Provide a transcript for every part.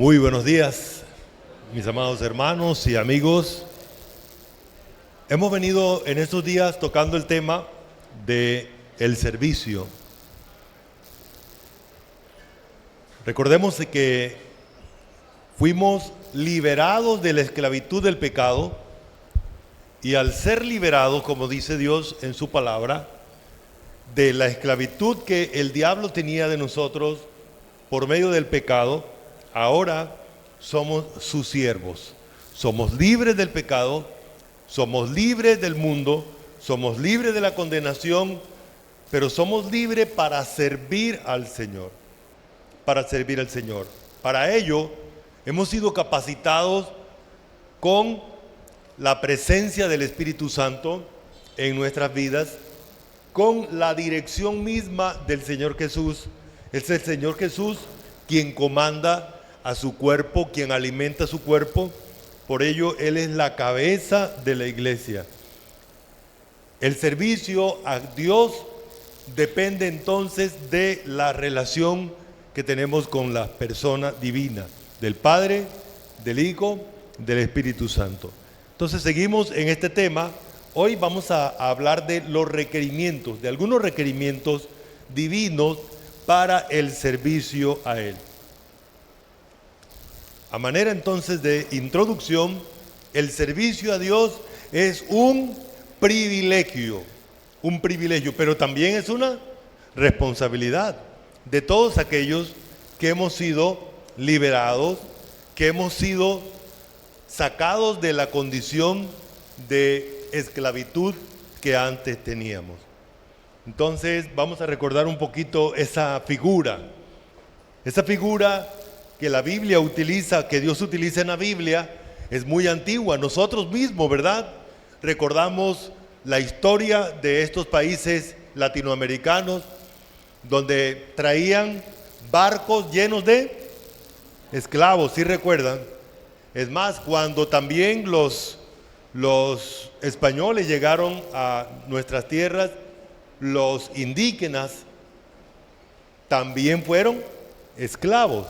Muy buenos días, mis amados hermanos y amigos. Hemos venido en estos días tocando el tema de el servicio. Recordemos que fuimos liberados de la esclavitud del pecado y al ser liberados, como dice Dios en su palabra, de la esclavitud que el diablo tenía de nosotros por medio del pecado, ahora somos sus siervos. Somos libres del pecado, somos libres del mundo, somos libres de la condenación, pero somos libres para servir al Señor. Para servir al Señor. Para ello, hemos sido capacitados con la presencia del Espíritu Santo en nuestras vidas, con la dirección misma del Señor Jesús. Es el Señor Jesús quien comanda a su cuerpo, quien alimenta su cuerpo. Por ello, Él es la cabeza de la iglesia. El servicio a Dios depende entonces de la relación que tenemos con la persona divina, del Padre, del Hijo, del Espíritu Santo. Entonces seguimos en este tema. Hoy vamos a hablar de los requerimientos, de algunos requerimientos divinos para el servicio a Él. A manera entonces de introducción, el servicio a Dios es un privilegio, pero también es una responsabilidad de todos aquellos que hemos sido liberados, que hemos sido sacados de la condición de esclavitud que antes teníamos. Entonces vamos a recordar un poquito esa figura que la Biblia utiliza, que Dios utiliza en la Biblia. Es muy antigua. Nosotros mismos, ¿verdad?, recordamos la historia de estos países latinoamericanos donde traían barcos llenos de esclavos, ¿sí recuerdan? Es más, cuando también los españoles llegaron a nuestras tierras, los indígenas también fueron esclavos.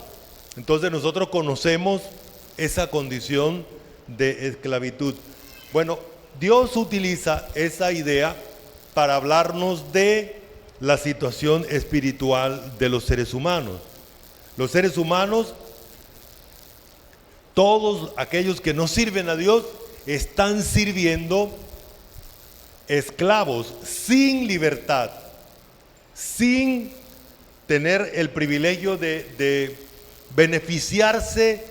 Entonces nosotros conocemos esa condición de esclavitud. Bueno, Dios utiliza esa idea para hablarnos de la situación espiritual de los seres humanos. Los seres humanos, todos aquellos que no sirven a Dios, están sirviendo esclavos, sin libertad, sin tener el privilegio de beneficiarse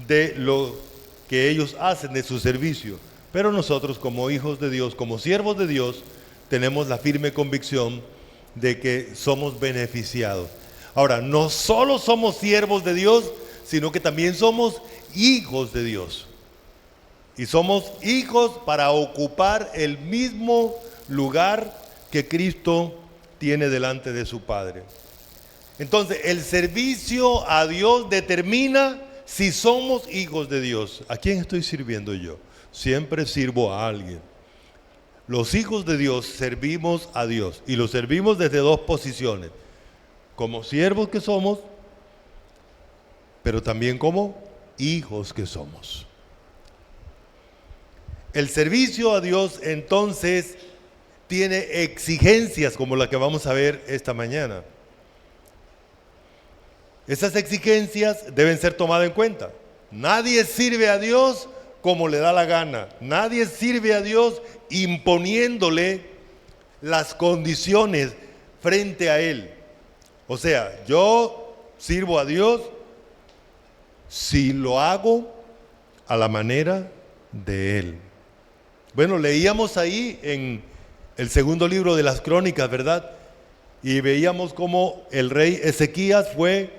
de lo que ellos hacen, de su servicio. Pero nosotros, como hijos de Dios, como siervos de Dios, tenemos la firme convicción de que somos beneficiados. Ahora, no solo somos siervos de Dios, sino que también somos hijos de Dios. Y somos hijos para ocupar el mismo lugar que Cristo tiene delante de su Padre. Entonces, el servicio a Dios determina si somos hijos de Dios. ¿A quién estoy sirviendo yo? Siempre sirvo a alguien. Los hijos de Dios servimos a Dios y lo servimos desde dos posiciones: como siervos que somos, pero también como hijos que somos. El servicio a Dios entonces tiene exigencias como la que vamos a ver esta mañana. Esas exigencias deben ser tomadas en cuenta. Nadie sirve a Dios como le da la gana. Nadie sirve a Dios imponiéndole las condiciones frente a Él. O sea, yo sirvo a Dios si lo hago a la manera de Él. Bueno, leíamos ahí en el segundo libro de las Crónicas, ¿verdad? Y veíamos cómo el rey Ezequías fue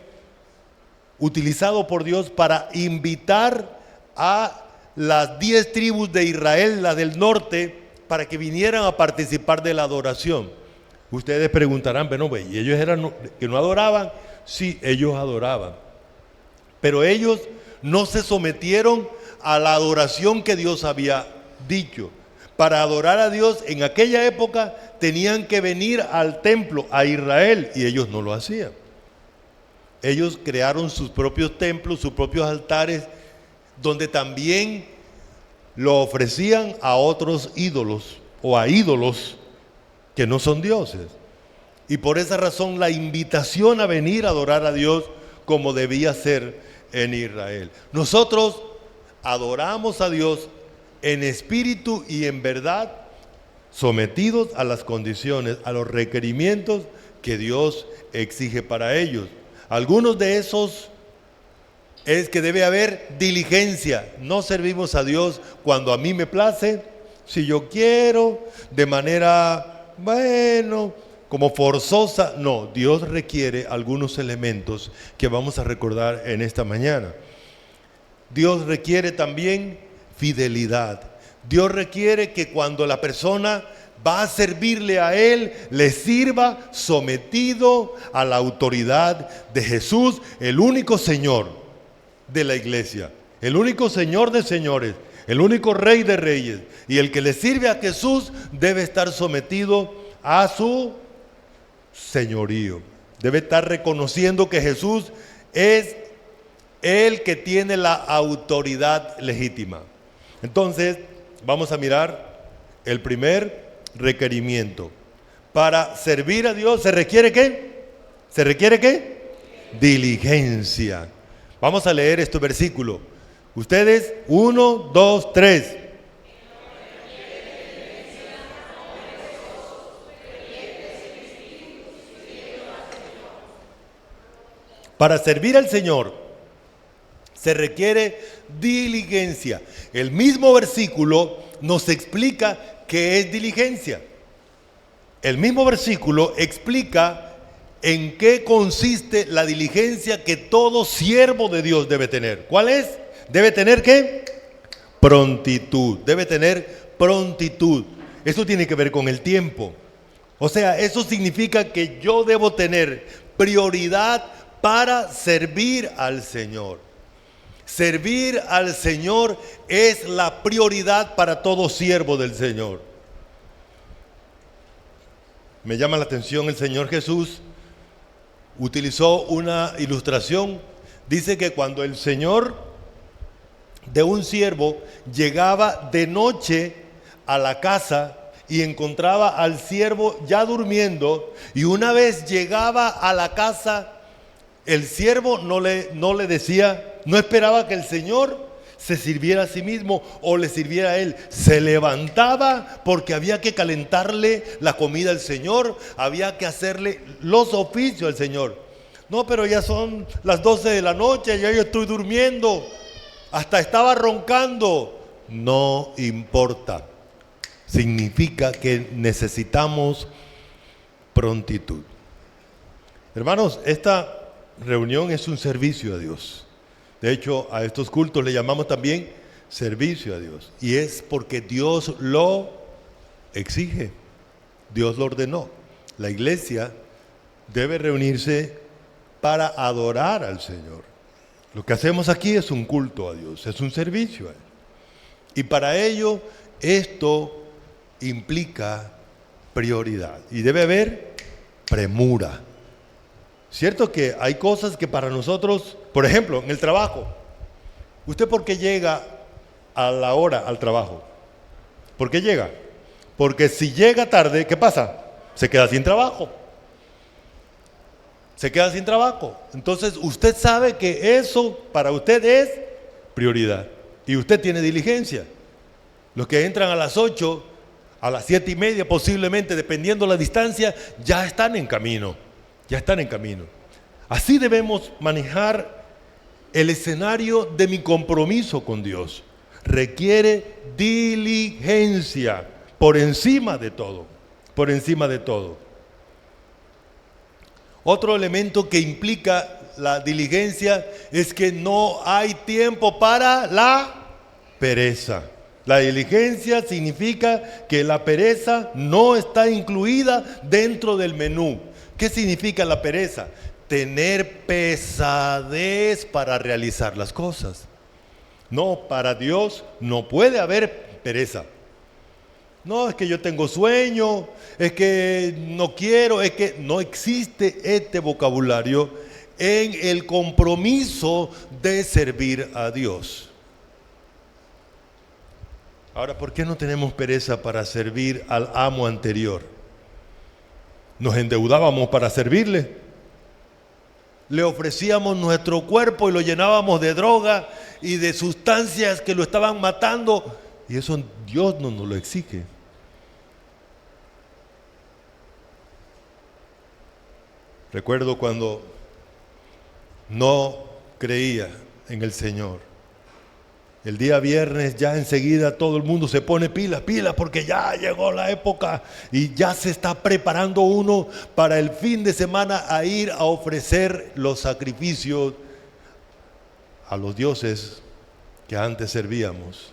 utilizado por Dios para invitar a las 10 tribus de Israel, la del norte, para que vinieran a participar de la adoración. Ustedes preguntarán, bueno, ¿y ellos eran que no adoraban? Sí, ellos adoraban, pero ellos no se sometieron a la adoración que Dios había dicho. Para adorar a Dios en aquella época tenían que venir al templo, a Israel, y ellos no lo hacían. Ellos crearon sus propios templos, sus propios altares, donde también lo ofrecían a otros ídolos o a ídolos que no son dioses. Y por esa razón la invitación a venir a adorar a Dios como debía ser en Israel. Nosotros adoramos a Dios en espíritu y en verdad, sometidos a las condiciones, a los requerimientos que Dios exige para ellos. Algunos de esos es que debe haber diligencia. No servimos a Dios cuando a mí me place, si yo quiero, de manera, como forzosa. No, Dios requiere algunos elementos que vamos a recordar en esta mañana. Dios requiere también fidelidad. Dios requiere que cuando la persona va a servirle a Él, le sirva sometido a la autoridad de Jesús, el único Señor de la iglesia, el único Señor de señores, el único Rey de reyes. Y el que le sirve a Jesús debe estar sometido a su señorío. Debe estar reconociendo que Jesús es el que tiene la autoridad legítima. Entonces, vamos a mirar el primer requerimiento. Para servir a Dios se requiere ¿qué? ¿Se requiere qué? Diligencia. Vamos a leer este versículo. Ustedes, 1, 2, 3. Para servir al Señor se requiere diligencia. El mismo versículo nos explica qué es diligencia. El mismo versículo explica en qué consiste la diligencia que todo siervo de Dios debe tener. ¿Cuál es? Debe tener ¿qué? Prontitud. Debe tener prontitud. Eso tiene que ver con el tiempo. O sea, eso significa que yo debo tener prioridad para servir al Señor. Servir al Señor es la prioridad para todo siervo del Señor. Me llama la atención, el Señor Jesús utilizó una ilustración. Dice que cuando el Señor de un siervo llegaba de noche a la casa y encontraba al siervo ya durmiendo, y una vez llegaba a la casa, el siervo no le decía, no esperaba que el Señor se sirviera a sí mismo o le sirviera a él. Se levantaba porque había que calentarle la comida al Señor, había que hacerle los oficios al Señor. No, pero ya son las 12 de la noche, ya yo estoy durmiendo, hasta estaba roncando. No importa. Significa que necesitamos prontitud. Hermanos, esta reunión es un servicio a Dios. De hecho, a estos cultos le llamamos también servicio a Dios. Y es porque Dios lo exige. Dios lo ordenó. La iglesia debe reunirse para adorar al Señor. Lo que hacemos aquí es un culto a Dios, es un servicio a Él. Y para ello, esto implica prioridad. Y debe haber premura. Cierto que hay cosas que para nosotros, por ejemplo, en el trabajo, ¿usted por qué llega a la hora al trabajo? ¿Por qué llega? Porque si llega tarde, ¿qué pasa? Se queda sin trabajo. Se queda sin trabajo. Entonces usted sabe que eso para usted es prioridad. Y usted tiene diligencia. Los que entran a las 8, a las 7:30 posiblemente, dependiendo la distancia, ya están en camino. Ya están en camino. Así debemos manejar el escenario de mi compromiso con Dios. Requiere diligencia por encima de todo. Por encima de todo. Otro elemento que implica la diligencia es que no hay tiempo para la pereza. La diligencia significa que la pereza no está incluida dentro del menú. ¿Qué significa la pereza? Tener pesadez para realizar las cosas. No, para Dios no puede haber pereza. No, es que yo tengo sueño, es que no quiero, es que no existe este vocabulario en el compromiso de servir a Dios. Ahora, ¿por qué no tenemos pereza para servir al amo anterior? Nos endeudábamos para servirle. Le ofrecíamos nuestro cuerpo y lo llenábamos de droga y de sustancias que lo estaban matando. Y eso Dios no nos lo exige. Recuerdo cuando no creía en el Señor. El día viernes ya enseguida todo el mundo se pone pilas, porque ya llegó la época y ya se está preparando uno para el fin de semana a ir a ofrecer los sacrificios a los dioses que antes servíamos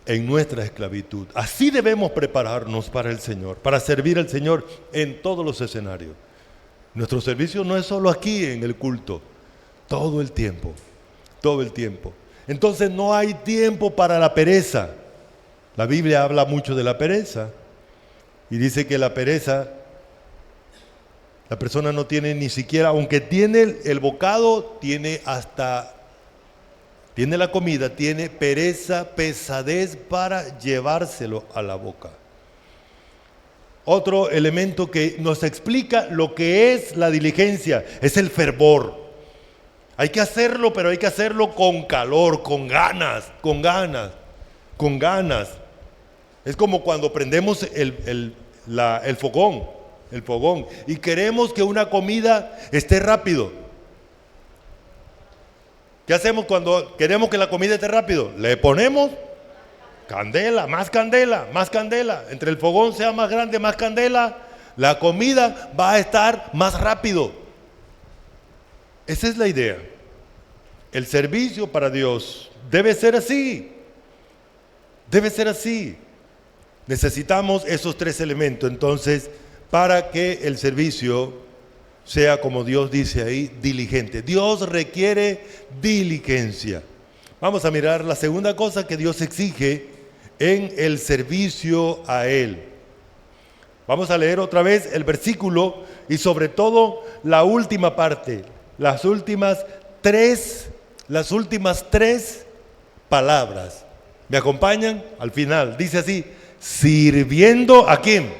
en nuestra esclavitud. Así debemos prepararnos para el Señor, para servir al Señor en todos los escenarios. Nuestro servicio no es solo aquí en el culto, todo el tiempo. Entonces no hay tiempo para la pereza. La Biblia habla mucho de la pereza y dice que la pereza, la persona no tiene ni siquiera, aunque tiene el bocado, tiene la comida, tiene pereza, pesadez para llevárselo a la boca. Otro elemento que nos explica lo que es la diligencia es el fervor. Hay que hacerlo, pero hay que hacerlo con calor, con ganas. Es como cuando prendemos el fogón y queremos que una comida esté rápido. ¿Qué hacemos cuando queremos que la comida esté rápido? Le ponemos candela, más candela. Entre el fogón sea más grande, más candela, la comida va a estar más rápido. Esa es la idea. El servicio para Dios debe ser así. Necesitamos esos tres elementos, entonces, para que el servicio sea, como Dios dice ahí, diligente. Dios requiere diligencia. Vamos a mirar la segunda cosa que Dios exige en el servicio a Él. Vamos a leer otra vez el versículo y sobre todo la última parte. Las últimas tres palabras. ¿Me acompañan? Al final, dice así, sirviendo ¿a quién?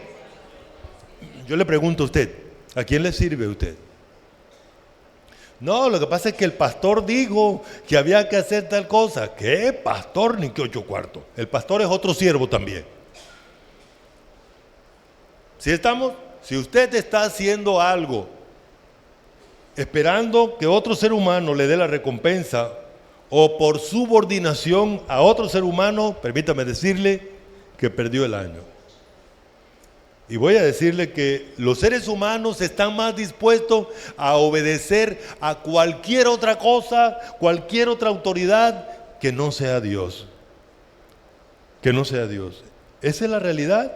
Yo le pregunto a usted, ¿a quién le sirve usted? No, lo que pasa es que el pastor dijo que había que hacer tal cosa. ¿Qué pastor ni qué 8 cuartos? El pastor es otro siervo también. ¿Sí estamos? Si usted está haciendo algo esperando que otro ser humano le dé la recompensa o por subordinación a otro ser humano, permítame decirle que perdió el año. Y voy a decirle que los seres humanos están más dispuestos a obedecer a cualquier otra cosa, cualquier otra autoridad que no sea Dios. Esa es la realidad.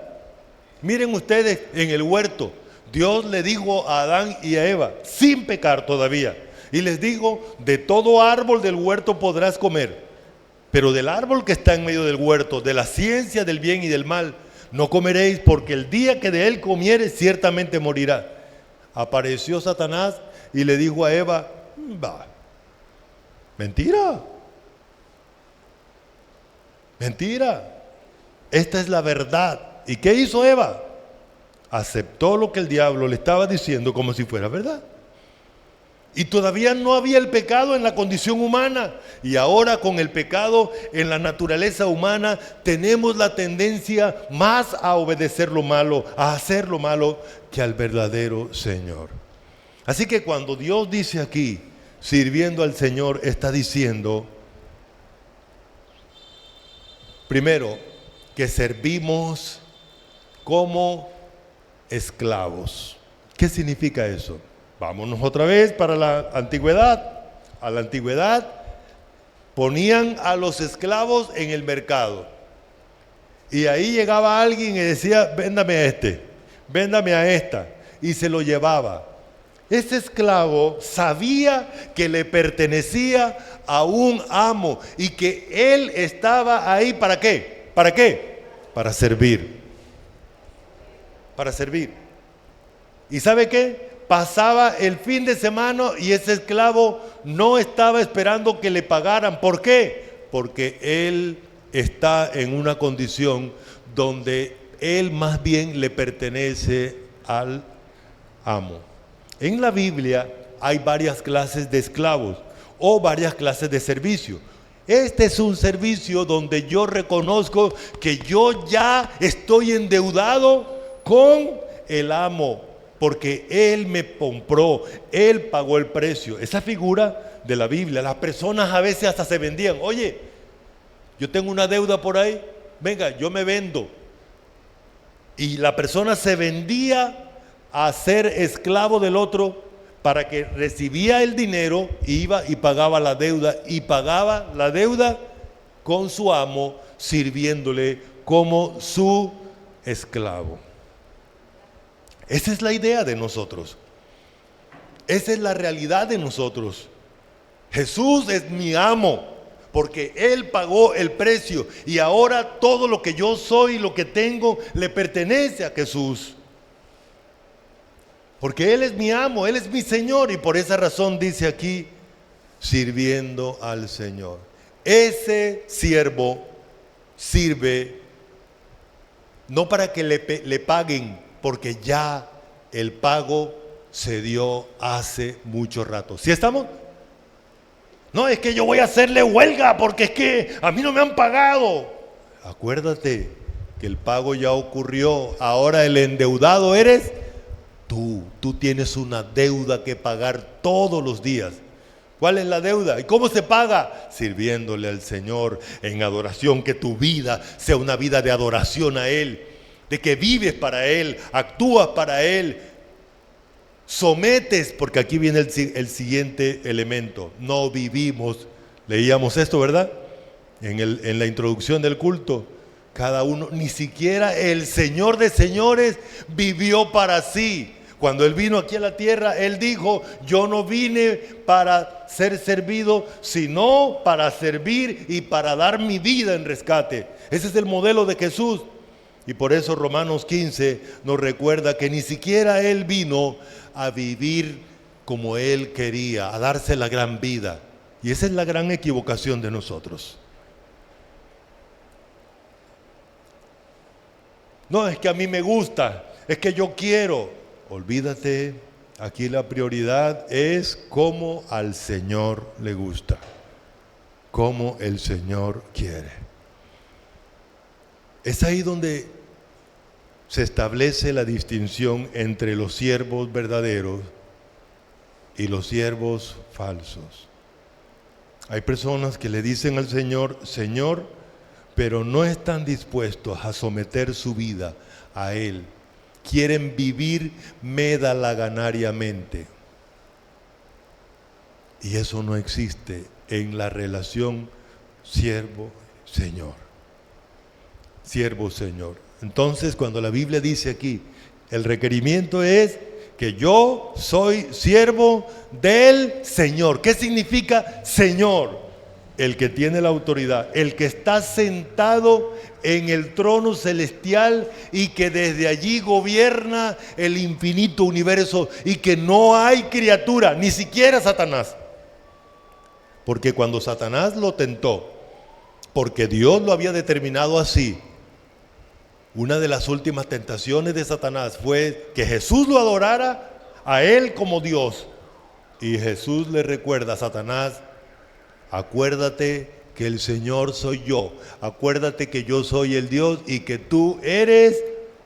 Miren ustedes en el huerto. Dios le dijo a Adán y a Eva, sin pecar todavía, y les dijo, de todo árbol del huerto podrás comer, pero del árbol que está en medio del huerto, de la ciencia del bien y del mal, no comeréis, porque el día que de él comieres ciertamente morirá. Apareció Satanás y le dijo a Eva, mentira, esta es la verdad. ¿Y qué hizo Eva? Aceptó lo que el diablo le estaba diciendo como si fuera verdad. Y todavía no había el pecado en la condición humana. Y ahora con el pecado en la naturaleza humana tenemos la tendencia más a obedecer lo malo, a hacer lo malo, que al verdadero Señor. Así que cuando Dios dice aquí, sirviendo al Señor, está diciendo, primero, que servimos como esclavos. ¿Qué significa eso? Vámonos otra vez para la antigüedad. A la antigüedad ponían a los esclavos en el mercado. Y ahí llegaba alguien y decía, véndame a este, véndame a esta. Y se lo llevaba. Ese esclavo sabía que le pertenecía a un amo y que él estaba ahí ¿para qué? ¿Para qué? Para servir. ¿Y sabe qué? pasaba el fin de semana y ese esclavo no estaba esperando que le pagaran. ¿Por qué? Porque él está en una condición donde él más bien le pertenece al amo. En la Biblia hay varias clases de esclavos o varias clases de servicio. Este es un servicio donde yo reconozco que yo ya estoy endeudado con el amo, porque él me compró, él pagó el precio. Esa figura de la Biblia, las personas a veces hasta se vendían. Oye, yo tengo una deuda por ahí, venga, yo me vendo. Y la persona se vendía a ser esclavo del otro para que recibía el dinero, iba y pagaba la deuda, y pagaba la deuda con su amo, sirviéndole como su esclavo. Esa es la idea de nosotros. Esa es la realidad de nosotros. Jesús es mi amo, porque Él pagó el precio y ahora todo lo que yo soy, lo que tengo, le pertenece a Jesús. Porque Él es mi amo, Él es mi Señor, y por esa razón dice aquí, sirviendo al Señor. Ese siervo sirve no para que le paguen, porque ya el pago se dio hace mucho rato. ¿Sí estamos? No, es que yo voy a hacerle huelga porque es que a mí no me han pagado. Acuérdate que el pago ya ocurrió. Ahora el endeudado eres tú. Tú tienes una deuda que pagar todos los días. ¿Cuál es la deuda? ¿Y cómo se paga? Sirviéndole al Señor en adoración, que tu vida sea una vida de adoración a Él, de que vives para Él, actúas para Él, sometes, porque aquí viene el siguiente elemento. No vivimos, leíamos esto, ¿verdad? En la introducción del culto. Cada uno, ni siquiera el Señor de señores vivió para sí. Cuando Él vino aquí a la tierra, Él dijo, yo no vine para ser servido, sino para servir y para dar mi vida en rescate. Ese es el modelo de Jesús. Y por eso Romanos 15 nos recuerda que ni siquiera Él vino a vivir como Él quería, a darse la gran vida. Y esa es la gran equivocación de nosotros. No, es que a mí me gusta, es que yo quiero. Olvídate, aquí la prioridad es cómo al Señor le gusta, cómo el Señor quiere. Es ahí donde se establece la distinción entre los siervos verdaderos y los siervos falsos. Hay personas que le dicen al Señor, Señor, pero no están dispuestos a someter su vida a Él. Quieren vivir medalaganariamente. Y eso no existe en la relación siervo-señor. Siervo-señor. Entonces, cuando la Biblia dice aquí, el requerimiento es que yo soy siervo del Señor. ¿Qué significa Señor? El que tiene la autoridad, el que está sentado en el trono celestial y que desde allí gobierna el infinito universo y que no hay criatura, ni siquiera Satanás. Porque cuando Satanás lo tentó, porque Dios lo había determinado así, una de las últimas tentaciones de Satanás fue que Jesús lo adorara a Él como Dios. Y Jesús le recuerda a Satanás, acuérdate que el Señor soy yo, acuérdate que yo soy el Dios y que tú eres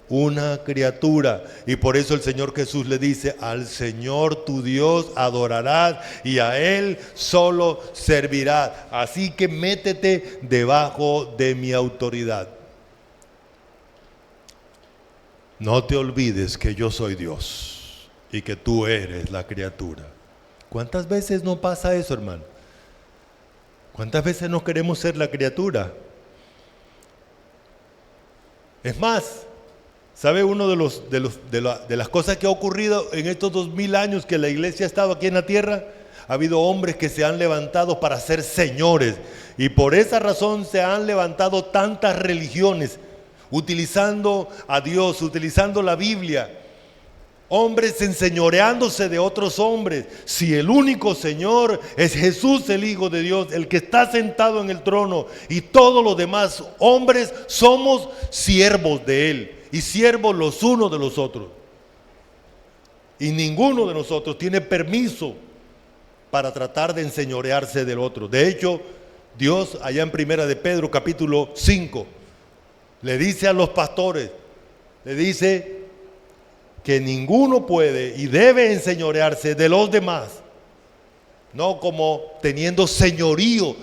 una criatura. Y por eso el Señor Jesús le dice, al Señor tu Dios adorarás y a Él solo servirás. Así que métete debajo de mi autoridad. No te olvides que yo soy Dios y que tú eres la criatura. ¿Cuántas veces no pasa eso, hermano? ¿Cuántas veces no queremos ser la criatura? Es más, ¿sabe uno de las cosas que ha ocurrido en estos 2000 años que la iglesia ha estado aquí en la tierra? Ha habido hombres que se han levantado para ser señores y por esa razón se han levantado tantas religiones, utilizando a Dios, utilizando la Biblia. hombres enseñoreándose de otros hombres, si el único Señor es Jesús, el Hijo de Dios, el que está sentado en el trono, y todos los demás hombres somos siervos de Él y siervos los unos de los otros. Y ninguno de nosotros tiene permiso para tratar de enseñorearse del otro. De hecho, Dios allá en Primera de Pedro capítulo 5 le dice a los pastores, le dice que ninguno puede y debe enseñorearse de los demás, no como teniendo señorío,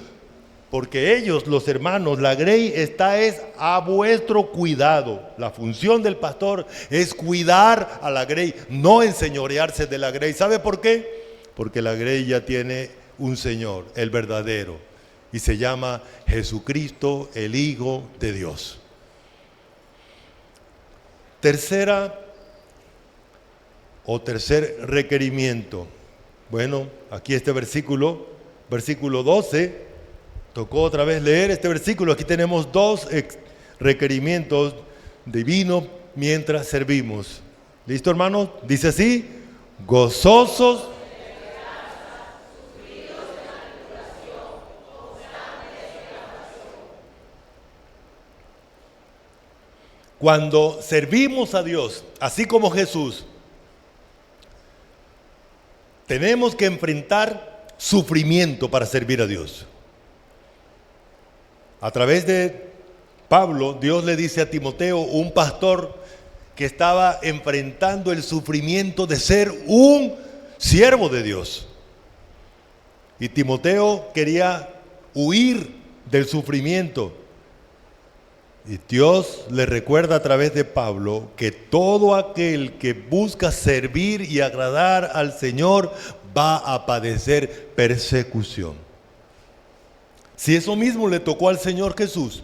porque ellos, los hermanos, la grey está es a vuestro cuidado. La función del pastor es cuidar a la grey, no enseñorearse de la grey. ¿Sabe por qué? Porque la grey ya tiene un Señor, el verdadero, y se llama Jesucristo, el Hijo de Dios. Tercer requerimiento. Bueno, aquí este versículo 12, tocó otra vez leer este versículo. Aquí tenemos dos requerimientos divinos mientras servimos. ¿Listo, hermanos? Dice así: gozosos. Cuando servimos a Dios, así como Jesús, tenemos que enfrentar sufrimiento para servir a Dios. A través de Pablo, Dios le dice a Timoteo, un pastor que estaba enfrentando el sufrimiento de ser un siervo de Dios. Y Timoteo quería huir del sufrimiento. Y Dios le recuerda a través de Pablo que todo aquel que busca servir y agradar al Señor va a padecer persecución. Si eso mismo le tocó al Señor Jesús.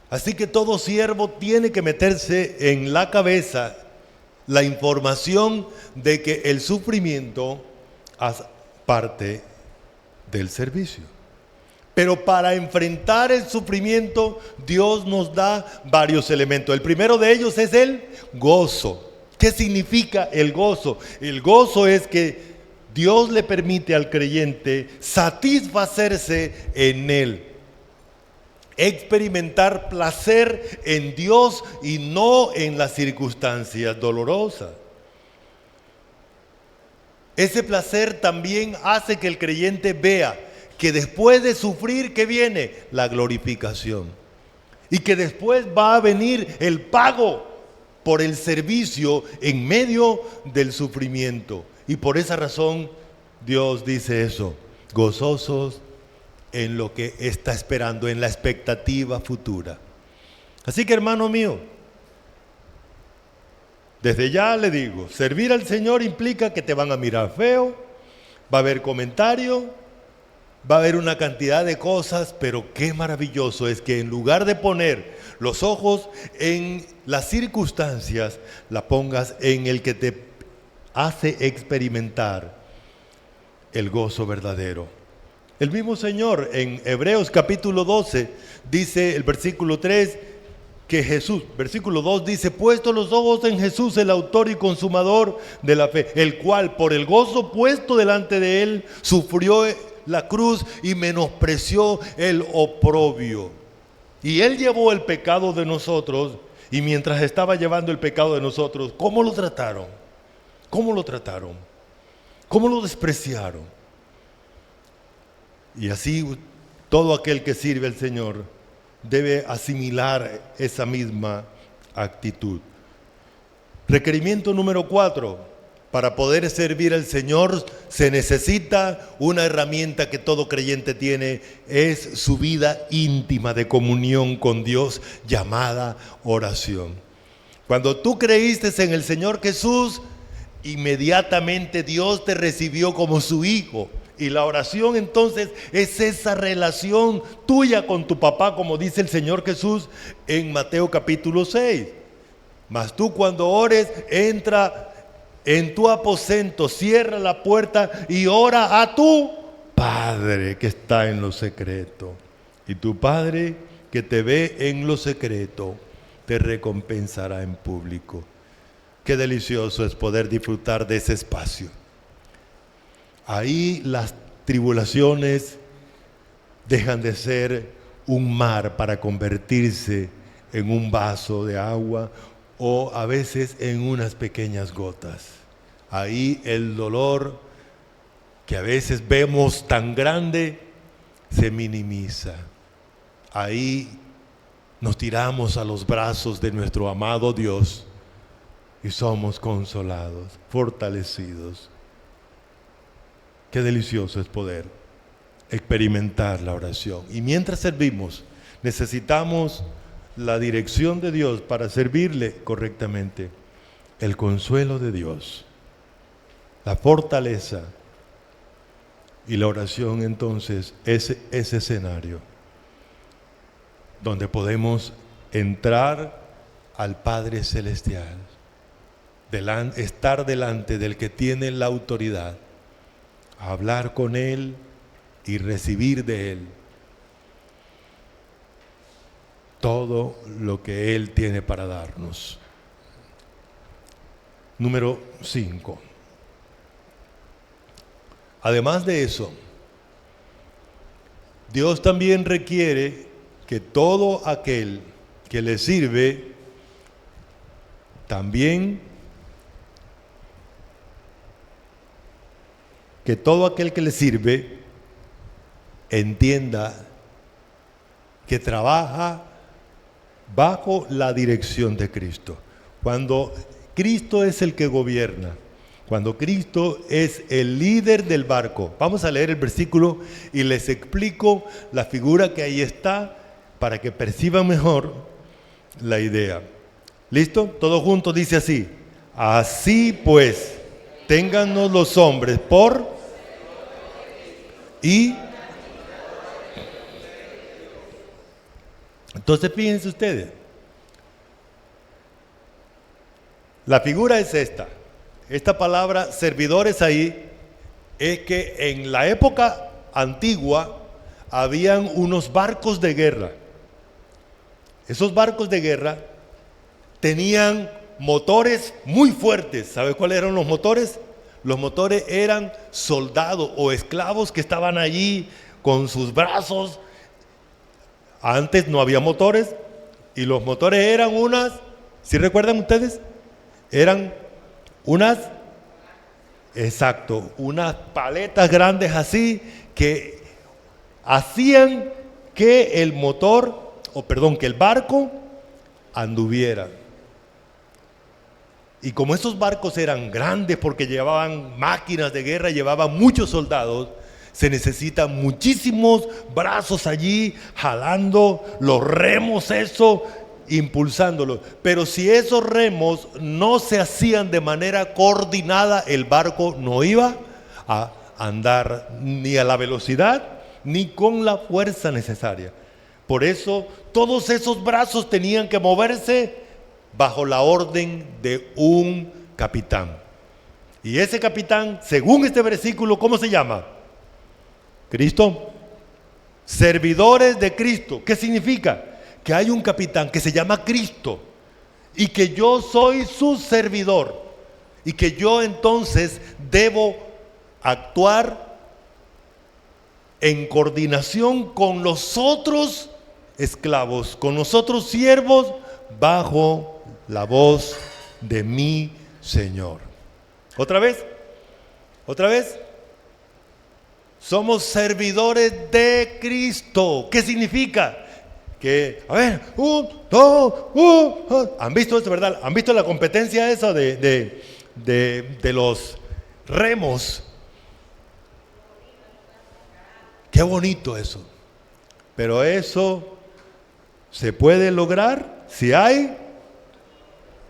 Así que todo siervo tiene que meterse en la cabeza la información de que el sufrimiento hace parte del servicio. Pero para enfrentar el sufrimiento, Dios nos da varios elementos. El primero de ellos es el gozo. ¿Qué significa el gozo? El gozo es que Dios le permite al creyente satisfacerse en Él, experimentar placer en Dios y no en las circunstancias dolorosas. Ese placer también hace que el creyente vea que después de sufrir, ¿qué viene? La glorificación. Y que después va a venir el pago por el servicio en medio del sufrimiento. Y por esa razón Dios dice eso: gozosos en lo que está esperando, en la expectativa futura. Así que, hermano mío, desde ya le digo, servir al Señor implica que te van a mirar feo, va a haber comentarios, va a haber una cantidad de cosas, pero qué maravilloso es que en lugar de poner los ojos en las circunstancias, la pongas en el que te hace experimentar el gozo verdadero. El mismo Señor en Hebreos capítulo 12 dice el versículo 3 que Jesús, versículo 2 dice: puesto los ojos en Jesús, el autor y consumador de la fe, el cual por el gozo puesto delante de él sufrió la cruz y menospreció el oprobio. Y él llevó el pecado de nosotros, y mientras estaba llevando el pecado de nosotros, ¿cómo lo trataron? ¿Cómo lo trataron? ¿Cómo lo despreciaron? Y así todo aquel que sirve al Señor debe asimilar esa misma actitud. Requerimiento número 4. Para poder servir al Señor se necesita una herramienta que todo creyente tiene, es su vida íntima de comunión con Dios, llamada oración. Cuando tú creíste en el Señor Jesús, inmediatamente Dios te recibió como su hijo. Y la oración entonces es esa relación tuya con tu papá, como dice el Señor Jesús en Mateo capítulo 6. Mas tú cuando ores, entra en tu aposento, cierra la puerta y ora a tu Padre que está en lo secreto. Y tu Padre que te ve en lo secreto te recompensará en público. Qué delicioso es poder disfrutar de ese espacio. Ahí las tribulaciones dejan de ser un mar para convertirse en un vaso de agua o a veces en unas pequeñas gotas. Ahí el dolor que a veces vemos tan grande se minimiza. Ahí nos tiramos a los brazos de nuestro amado Dios y somos consolados, fortalecidos. Qué delicioso es poder experimentar la oración. Y mientras servimos, necesitamos la dirección de Dios para servirle correctamente, el consuelo de Dios, la fortaleza. Y la oración entonces es ese escenario donde podemos entrar al Padre Celestial, estar delante del que tiene la autoridad, hablar con Él y recibir de Él todo lo que Él tiene para darnos. Número 5. Además de eso, Dios también requiere que todo aquel que le sirve también, que todo aquel que le sirve entienda que trabaja bajo la dirección de Cristo. Cuando Cristo es el que gobierna, cuando Cristo es el líder del barco. Vamos a leer el versículo y les explico la figura que ahí está para que perciban mejor la idea. ¿Listo? Todo junto dice así: así pues, téngannos los hombres por y... Entonces fíjense ustedes, la figura es esta palabra servidores ahí, es que en la época antigua habían unos barcos de guerra. Esos barcos de guerra tenían motores muy fuertes. ¿Sabe cuáles eran los motores? Los motores eran soldados o esclavos que estaban allí con sus brazos. Antes no había motores y los motores eran unas, ¿sí recuerdan ustedes? Eran unas paletas grandes así que hacían que el que el barco anduviera. Y como esos barcos eran grandes porque llevaban máquinas de guerra, llevaban muchos soldados, se necesitan muchísimos brazos allí jalando los remos, impulsándolos. Pero si esos remos no se hacían de manera coordinada, el barco no iba a andar ni a la velocidad ni con la fuerza necesaria. Por eso todos esos brazos tenían que moverse bajo la orden de un capitán. Y ese capitán, según este versículo, ¿cómo se llama? Cristo. Servidores de Cristo. ¿Qué significa? Que hay un capitán que se llama Cristo y que yo soy su servidor y que yo entonces debo actuar en coordinación con los otros esclavos, con los otros siervos, bajo la voz de mi Señor. ¿Otra vez? Somos servidores de Cristo. ¿Qué significa? Que, a ver, ¿han visto eso, verdad? ¿Han visto la competencia esa de los remos? Qué bonito eso. Pero eso se puede lograr si hay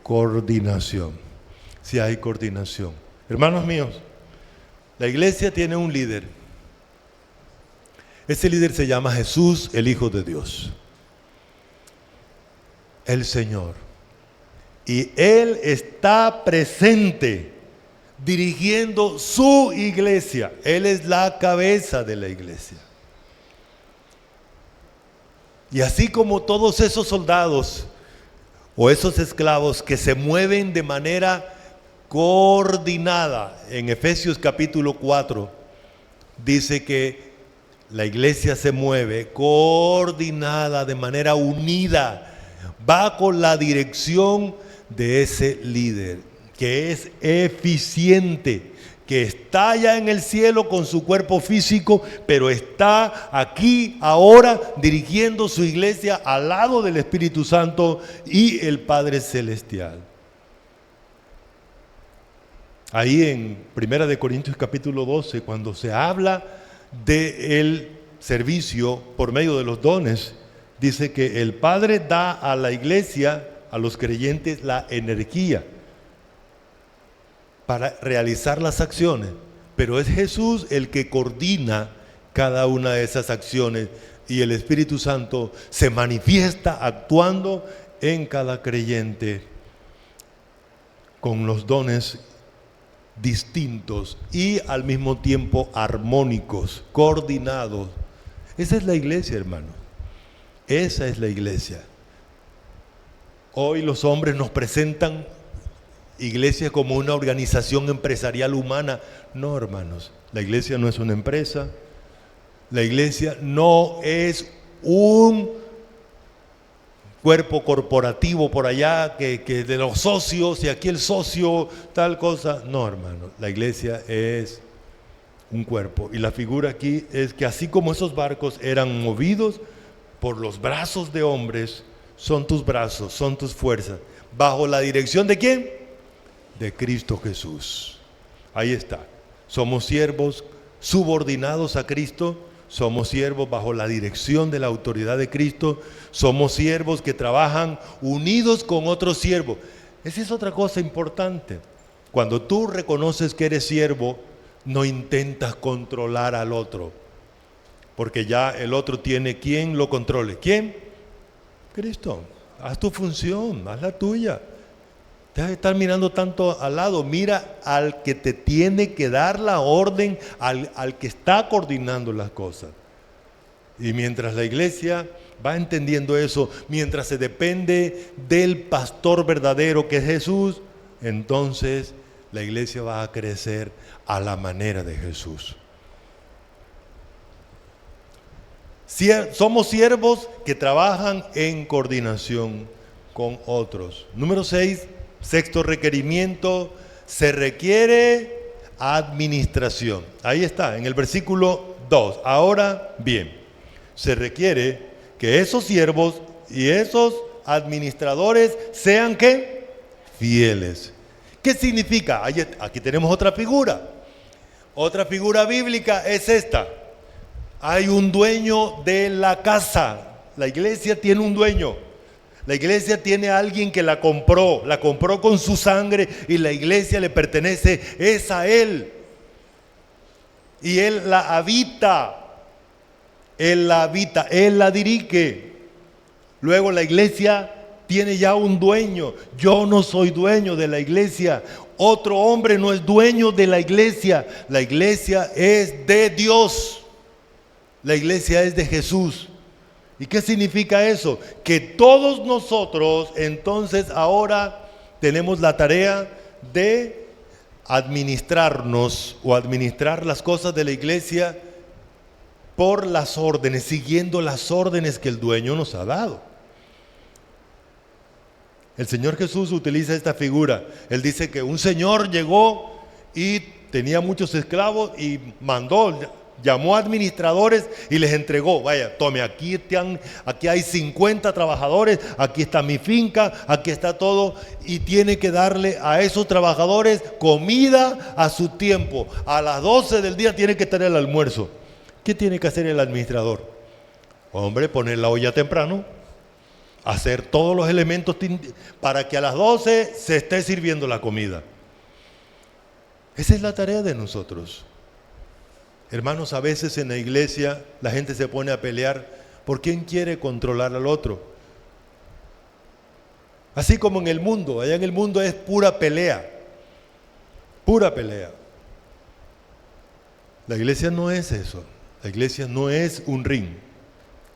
coordinación. Si hay coordinación. Hermanos míos, la iglesia tiene un líder. Ese líder se llama Jesús, el Hijo de Dios, el Señor. Y Él está presente dirigiendo su iglesia. Él es la cabeza de la iglesia. Y así como todos esos soldados o esos esclavos que se mueven de manera coordinada. En Efesios capítulo 4 dice que la iglesia se mueve coordinada, de manera unida, va con la dirección de ese líder, que es eficiente, que está ya en el cielo con su cuerpo físico, pero está aquí ahora dirigiendo su iglesia al lado del Espíritu Santo y el Padre Celestial. Ahí en 1 Corintios capítulo 12, cuando se habla del servicio por medio de los dones, dice que el Padre da a la iglesia, a los creyentes, la energía para realizar las acciones, pero es Jesús el que coordina cada una de esas acciones y el Espíritu Santo se manifiesta actuando en cada creyente con los dones distintos y al mismo tiempo armónicos, coordinados. Esa es la iglesia, hermano. Esa es la iglesia. Hoy los hombres nos presentan iglesia como una organización empresarial humana. No, hermanos, la iglesia no es una empresa. La iglesia no es un cuerpo corporativo por allá que de los socios y aquí el socio tal cosa. No, hermano, la iglesia es un cuerpo y la figura aquí es que así como esos barcos eran movidos por los brazos de hombres, son tus brazos, son tus fuerzas, bajo la dirección ¿de quién? De Cristo Jesús. Ahí está. Somos siervos subordinados a Cristo, somos siervos bajo la dirección de la autoridad de Cristo, somos siervos que trabajan unidos con otros siervos. Esa es otra cosa importante. Cuando tú reconoces que eres siervo, no intentas controlar al otro, porque ya el otro tiene quien lo controle. ¿Quién? Cristo. Haz tu función, haz la tuya. Deja de estar mirando tanto al lado, mira al que te tiene que dar la orden, al que está coordinando las cosas. Y mientras la iglesia va entendiendo eso, mientras se depende del pastor verdadero que es Jesús, entonces la iglesia va a crecer a la manera de Jesús. Somos siervos que trabajan en coordinación con otros. Número 6, sexto requerimiento, se requiere administración. Ahí está, en el versículo 2. Ahora bien, se requiere que esos siervos y esos administradores sean ¿qué? Fieles. ¿Qué significa? Aquí tenemos otra figura. Otra figura bíblica es esta. Hay un dueño de la casa. La iglesia tiene un dueño. La iglesia tiene a alguien que la compró con su sangre y la iglesia le pertenece, es a Él. Y Él la habita, Él la dirige. Luego la iglesia tiene ya un dueño. Yo no soy dueño de la iglesia. Otro hombre no es dueño de la iglesia. La iglesia es de Dios. La iglesia es de Jesús. ¿Y qué significa eso? Que todos nosotros entonces ahora tenemos la tarea de administrarnos o administrar las cosas de la iglesia por las órdenes, siguiendo las órdenes que el dueño nos ha dado. El Señor Jesús utiliza esta figura. Él dice que un señor llegó y tenía muchos esclavos y llamó a administradores y les entregó, vaya, tome, aquí hay 50 trabajadores, aquí está mi finca, aquí está todo, y tiene que darle a esos trabajadores comida a su tiempo. A las 12 del día tiene que tener el almuerzo. ¿Qué tiene que hacer el administrador? Hombre, poner la olla temprano, hacer todos los elementos para que a las 12 se esté sirviendo la comida. Esa es la tarea de nosotros. Hermanos, a veces en la iglesia la gente se pone a pelear por quién quiere controlar al otro. Así como en el mundo, allá en el mundo es pura pelea. Pura pelea. La iglesia no es eso. La iglesia no es un ring.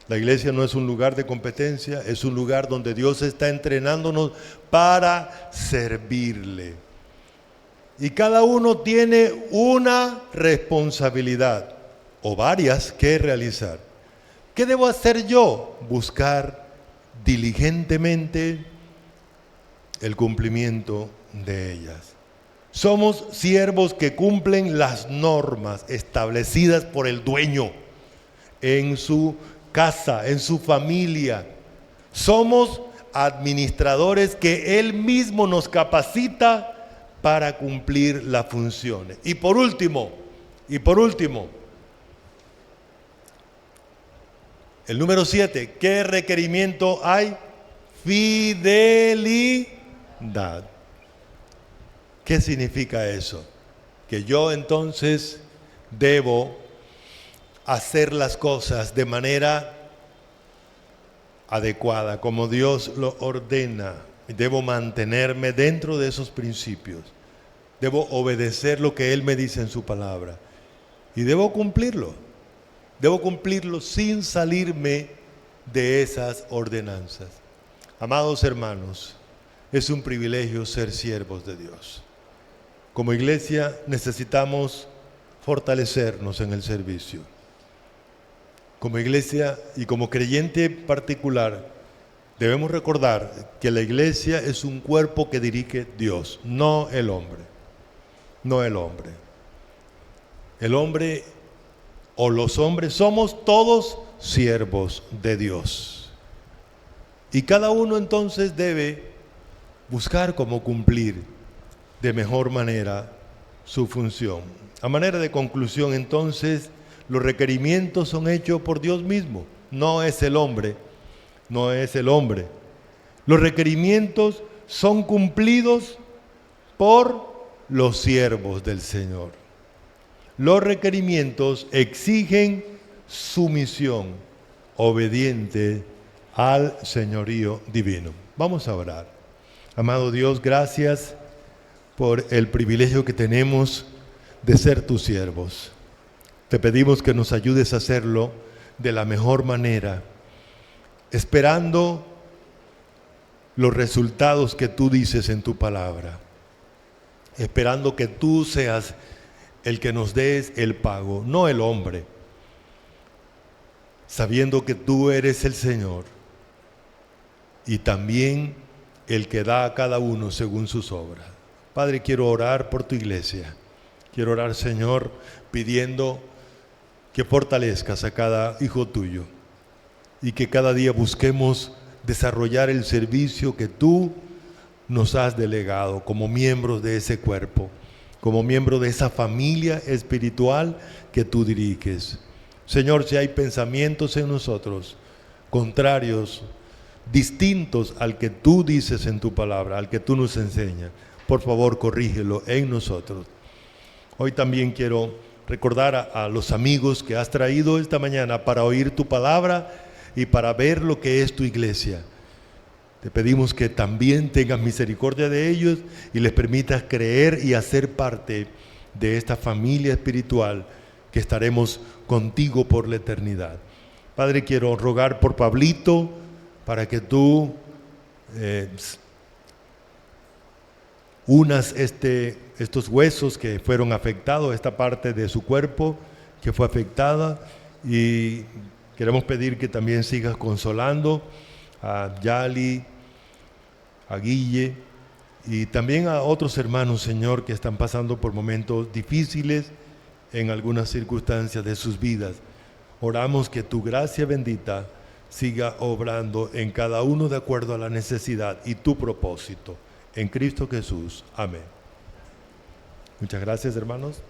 La iglesia no es un lugar de competencia, es un lugar donde Dios está entrenándonos para servirle. Y cada uno tiene una responsabilidad o varias que realizar. ¿Qué debo hacer yo? Buscar diligentemente el cumplimiento de ellas. Somos siervos que cumplen las normas establecidas por el dueño en su casa, en su familia. Somos administradores que Él mismo nos capacita para cumplir las funciones. Y por último, el número 7, ¿qué requerimiento hay? Fidelidad. ¿Qué significa eso? Que yo entonces debo hacer las cosas de manera adecuada, como Dios lo ordena. Debo mantenerme dentro de esos principios. Debo obedecer lo que Él me dice en su palabra. Y debo cumplirlo. Debo cumplirlo sin salirme de esas ordenanzas. Amados hermanos, es un privilegio ser siervos de Dios. Como iglesia necesitamos fortalecernos en el servicio. Como iglesia y como creyente particular, debemos recordar que la iglesia es un cuerpo que dirige Dios, no el hombre. No el hombre. El hombre o los hombres somos todos siervos de Dios. Y cada uno entonces debe buscar cómo cumplir de mejor manera su función. A manera de conclusión, entonces, los requerimientos son hechos por Dios mismo, no es el hombre, no es el hombre. Los requerimientos son cumplidos por los siervos del Señor. Los requerimientos exigen sumisión obediente al señorío divino. Vamos a orar. Amado Dios, gracias por el privilegio que tenemos de ser tus siervos. Te pedimos que nos ayudes a hacerlo de la mejor manera, esperando los resultados que tú dices en tu palabra, esperando que tú seas el que nos des el pago, no el hombre, sabiendo que tú eres el Señor y también el que da a cada uno según sus obras. Padre, quiero orar por tu iglesia. Quiero orar, Señor, pidiendo que fortalezcas a cada hijo tuyo y que cada día busquemos desarrollar el servicio que tú nos has delegado como miembros de ese cuerpo, como miembro de esa familia espiritual que tú diriges. Señor, si hay pensamientos en nosotros contrarios, distintos al que tú dices en tu palabra, al que tú nos enseñas, por favor, corrígelo en nosotros. Hoy también quiero recordar a los amigos que has traído esta mañana para oír tu palabra y para ver lo que es tu iglesia. Te pedimos que también tengas misericordia de ellos y les permitas creer y hacer parte de esta familia espiritual que estaremos contigo por la eternidad. Padre, quiero rogar por Pablito para que tú unas estos huesos que fueron afectados, esta parte de su cuerpo que fue afectada, y queremos pedir que también sigas consolando a Yali, a Guille y también a otros hermanos, Señor, que están pasando por momentos difíciles en algunas circunstancias de sus vidas. Oramos que tu gracia bendita siga obrando en cada uno de acuerdo a la necesidad y tu propósito. En Cristo Jesús. Amén. Muchas gracias, hermanos.